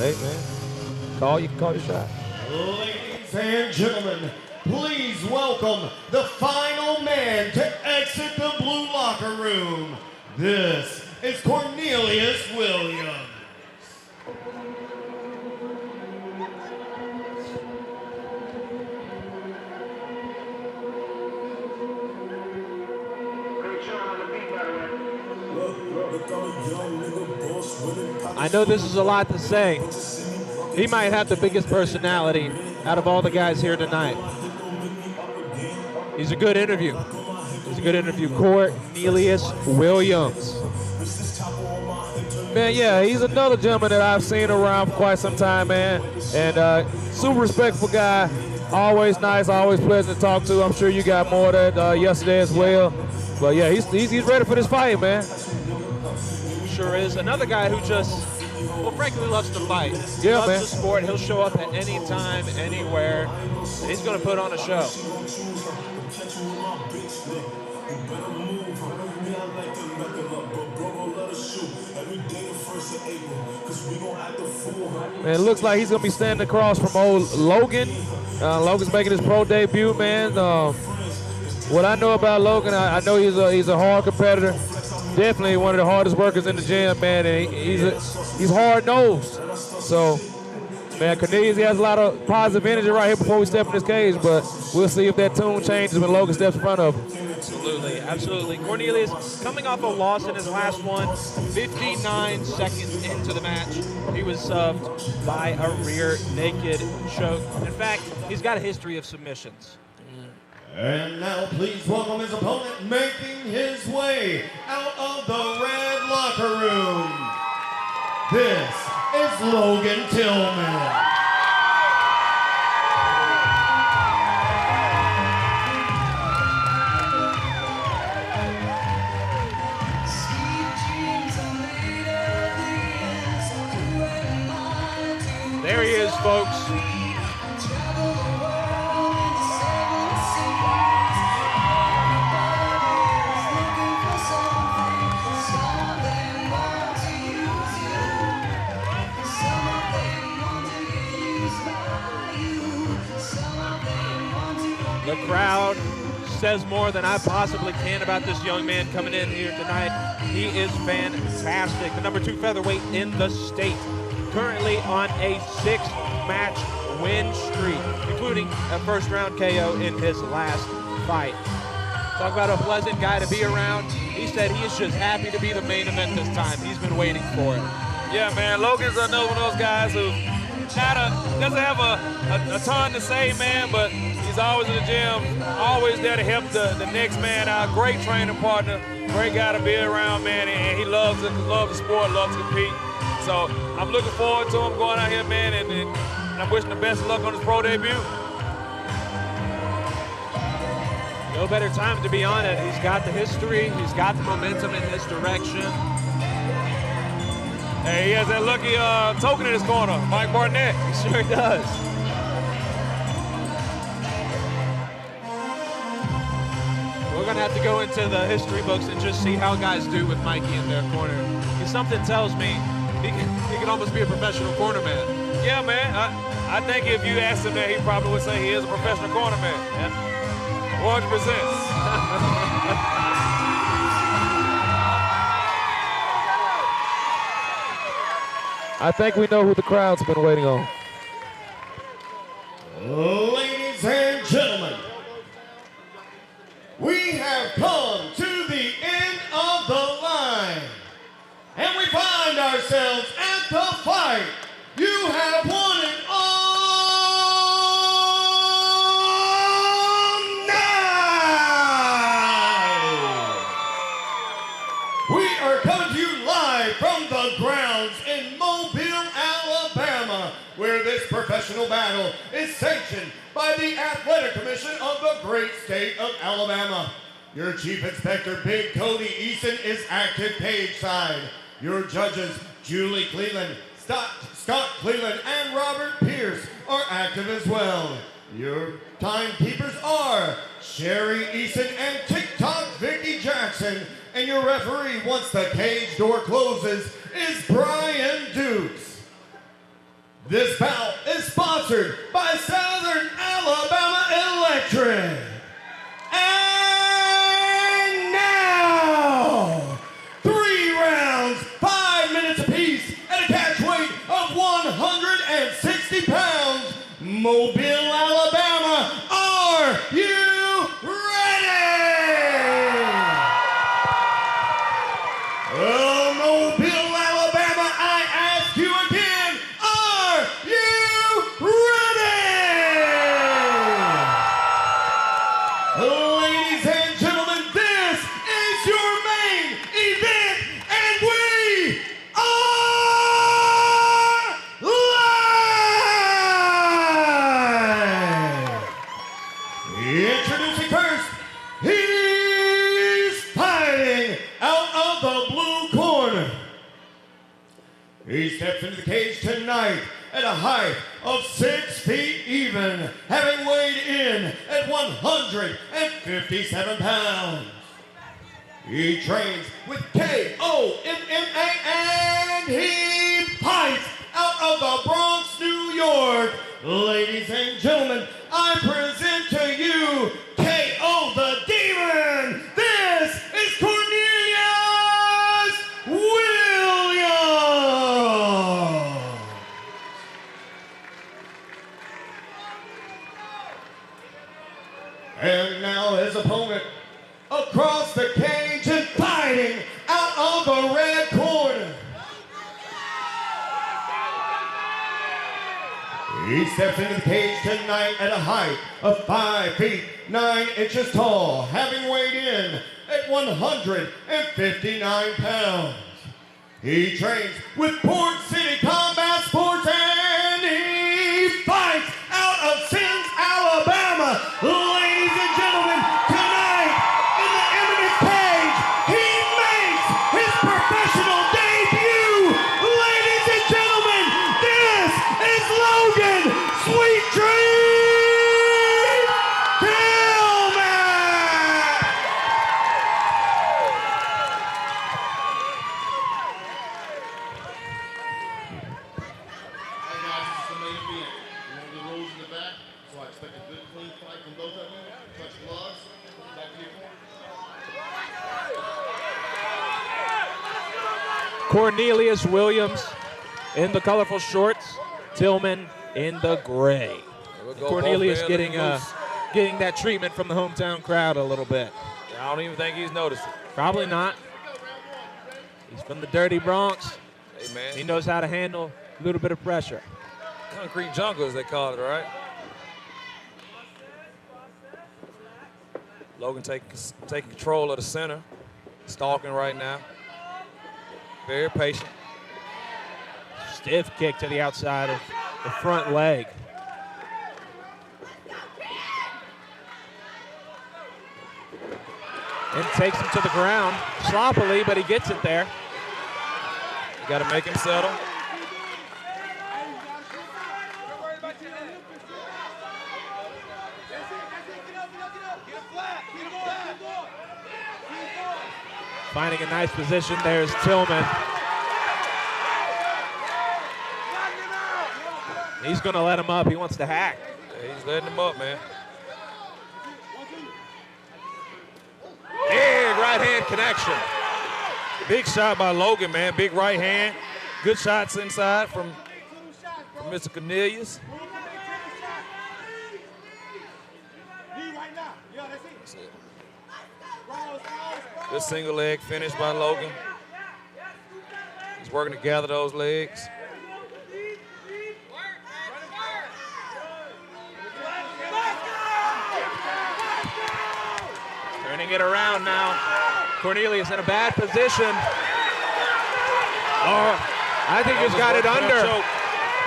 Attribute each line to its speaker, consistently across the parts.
Speaker 1: Hey, man. You can call your shot.
Speaker 2: Ladies and gentlemen, please welcome the final man to exit the blue locker room. This is Cornelius Williams.
Speaker 1: I know this is a lot to say. He might have the biggest personality out of all the guys here tonight. He's a good interview. Cornelius Williams. Man, yeah, he's another gentleman that I've seen around for quite some time, man. And super respectful guy. Always nice, always pleasant to talk to. I'm sure you got more of that yesterday as well. But yeah, he's ready for this fight, man.
Speaker 3: Sure is. Another guy who just, well, frankly, loves to fight. He
Speaker 1: Yeah,
Speaker 3: loves
Speaker 1: man.
Speaker 3: the sport. He'll show up at any time, anywhere. And he's going to put on a show.
Speaker 1: Man, it looks like he's going to be standing across from old Logan. Logan's making his pro debut, man. What I know about Logan, I know he's a hard competitor. Definitely one of the hardest workers in the gym, man, and he's hard-nosed. So, man, Cornelius, he has a lot of positive energy right here before we step in this cage, but we'll see if that tune changes when Logan steps in front of him.
Speaker 3: Absolutely, absolutely. Cornelius, coming off a loss in his last one, 59 seconds into the match, he was subbed by a rear naked choke. In fact, he's got a history of submissions.
Speaker 2: And now please welcome his opponent making his way out of the red locker room. This is Logan Tillman.
Speaker 3: There he is, folks. The crowd says more than I possibly can about this young man coming in here tonight. He is fantastic. The #2 featherweight in the state. Currently on a 6-match win streak, including a first-round KO in his last fight. Talk about a pleasant guy to be around. He said he is just happy to be the main event this time. He's been waiting for it.
Speaker 4: Yeah, man, Logan's another one of those guys who doesn't have a ton to say, man, but he's always in the gym, always there to help the next man out. Great training partner, great guy to be around, man, and he loves the sport, loves to compete. So I'm looking forward to him going out here, man, and I'm wishing the best of luck on his pro debut.
Speaker 3: No better time to be on it. He's got the history, he's got the momentum in his direction.
Speaker 4: Hey, he has that lucky token in his corner, Mike Barnett.
Speaker 3: He sure does. We're gonna have to go into the history books and just see how guys do with Mikey in their corner. Because something tells me he can almost be a professional cornerman.
Speaker 4: Yeah, man. I think if you asked him that, he probably would say he is a professional cornerman. Yeah. 100%.
Speaker 1: I think we know who the crowd's been waiting on.
Speaker 2: Ladies and gentlemen, we have come to the end of the line, and we find ourselves at the fight. You have won it all night. We are coming to you live from the grounds in Mobile, Alabama, where this professional battle is sanctioned by the Athletic Commission of the great state of Alabama. Your Chief Inspector, Big Cody Eason, is active cage side. Your judges, Julie Cleveland, Scott Cleveland, and Robert Pierce are active as well. Your timekeepers are Sherry Eason and TikTok Vicky Jackson. And your referee, once the cage door closes, is Brian Dukes. This bout is sponsored by Southern Alabama Electric. And now, 3 rounds, 5 minutes apiece, at a catch weight of 160 pounds. Mobile, Alabama, are you ready? Well, Mobile, Alabama, I ask you again, are you ready? Ladies and gentlemen, this is your main event, and we are live! Introducing first, he's fighting out of the blue corner. He steps into the cage tonight at a height of 6 feet even, having weighed in at 157 pounds. He trains with KO MMA, and he fights out of the Bronx, New York. Ladies and gentlemen, I present to you KO the Demon. This is Cornelius Williams. And now his opponent across the cage and fighting out of the red corner. He steps into the cage tonight at a height of 5 feet 9 inches tall, having weighed in at 159 pounds. He trains with Port City Combat Sports, and he fights out of Sins, Alabama. Ladies and gentlemen, tonight in the eminent cage, he makes his professional debut. Ladies and gentlemen, this is Logan Sweet Dream Tillman.
Speaker 5: Hey guys, this is the main event. You want the rules in the back, so I expect a good, clean fight from both of you. Touch gloves, back to your corner.
Speaker 3: Cornelius Williams in the colorful shorts, Tillman in the gray. Cornelius getting that treatment from the hometown crowd a little bit.
Speaker 4: I don't even think he's noticed it.
Speaker 3: Probably not. He's from the dirty Bronx.
Speaker 4: Hey, man.
Speaker 3: He knows how to handle a little bit of pressure.
Speaker 4: Concrete jungle, as they call it, right? Logan taking control of the center. Stalking right now. Very patient.
Speaker 3: Stiff kick to the outside of the front leg. And takes him to the ground sloppily, but he gets it there.
Speaker 4: You got to make him settle.
Speaker 3: Finding a nice position, there's Tillman. He's going to let him up. He wants to hack.
Speaker 4: Yeah, he's letting him up, man.
Speaker 3: Big right hand connection.
Speaker 4: Big shot by Logan, man. Big right hand. Good shots inside from Mr. Cornelius. That's it. Good single leg finish by Logan. He's working to gather those legs.
Speaker 3: Turning it around now. Cornelius in a bad position. Oh, I think he's got it under.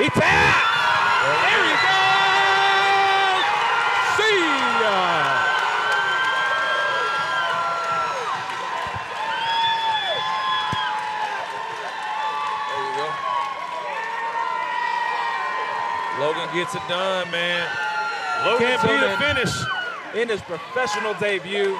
Speaker 3: He tapped. There you go. See ya.
Speaker 4: There you go. Logan gets it done, man.
Speaker 3: Can't beat
Speaker 4: Tillman
Speaker 3: a finish in his professional debut.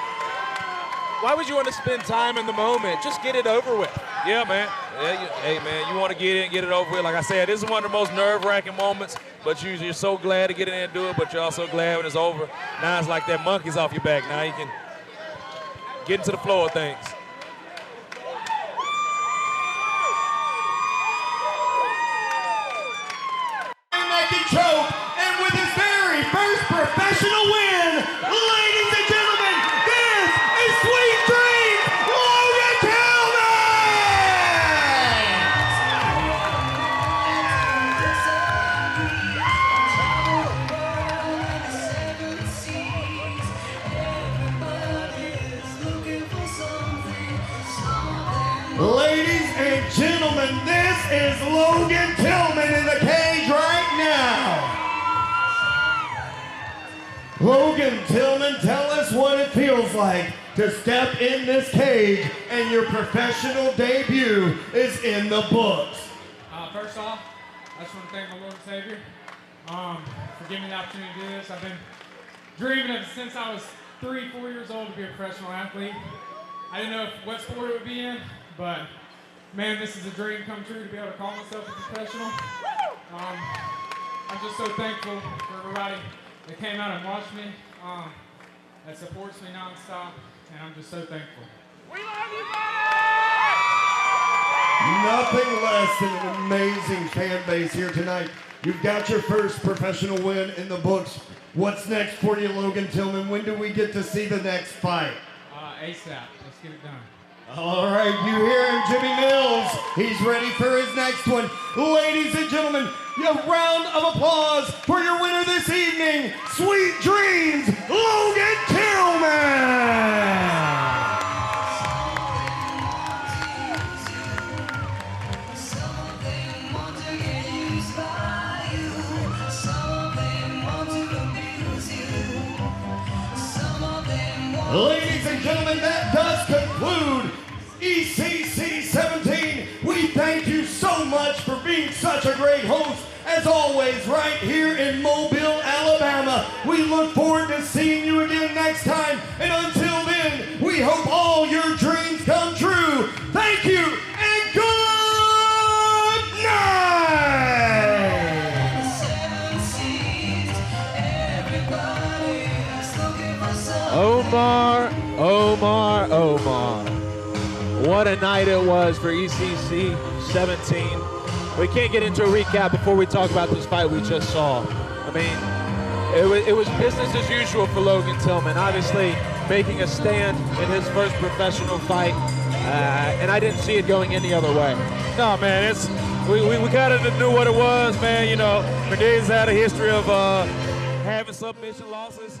Speaker 3: Why would you want to spend time in the moment? Just get it over with.
Speaker 4: Yeah, man. Hey, man, you want to get in, get it over with. Like I said, this is one of the most nerve-wracking moments, but you're so glad to get in there and do it, but you're also glad when it's over. Now it's like that monkey's off your back. Now you can get into the flow of things.
Speaker 2: Choke, and with his very first professional win, ladies and gentlemen, this is Sweet Dreams, Logan Tillman. Ladies and gentlemen, this is Logan Tillman in the cage right now. Logan Tillman, tell us what it feels like to step in this cage and your professional debut is in the books.
Speaker 6: First off, I just want to thank my Lord and Savior for giving me the opportunity to do this. I've been dreaming of it since I was 3, 4 years old to be a professional athlete. I didn't know what sport it would be in, but man, this is a dream come true to be able to call myself a professional. I'm just so thankful for everybody that came out and watched me, that supports me nonstop, and I'm just so thankful.
Speaker 4: We love you, buddy!
Speaker 2: Nothing less than an amazing fan base here tonight. You've got your first professional win in the books. What's next for you, Logan Tillman? When do we get to see the next fight?
Speaker 6: ASAP. Let's get it done.
Speaker 2: All right, you hear him, Jimmy Mills. He's ready for his next one. Ladies and gentlemen, a round of applause for your winner this evening, Sweet Dreams, Logan Tillman. Ladies and gentlemen, that does conclude ECCVII. We thank you so much for being such a great host, as always, right here in Mobile, Alabama. We look forward to seeing you again next time, and until then, we hope all your dreams come true. Thank you, and good night!
Speaker 3: Omar. What a night it was for ECC 17. We can't get into a recap before we talk about this fight we just saw. I mean, it was business as usual for Logan Tillman, obviously making a stand in his first professional fight, and I didn't see it going any other way.
Speaker 1: No, man, we kind of knew what it was, man. You know, Menendez had a history of having submission losses.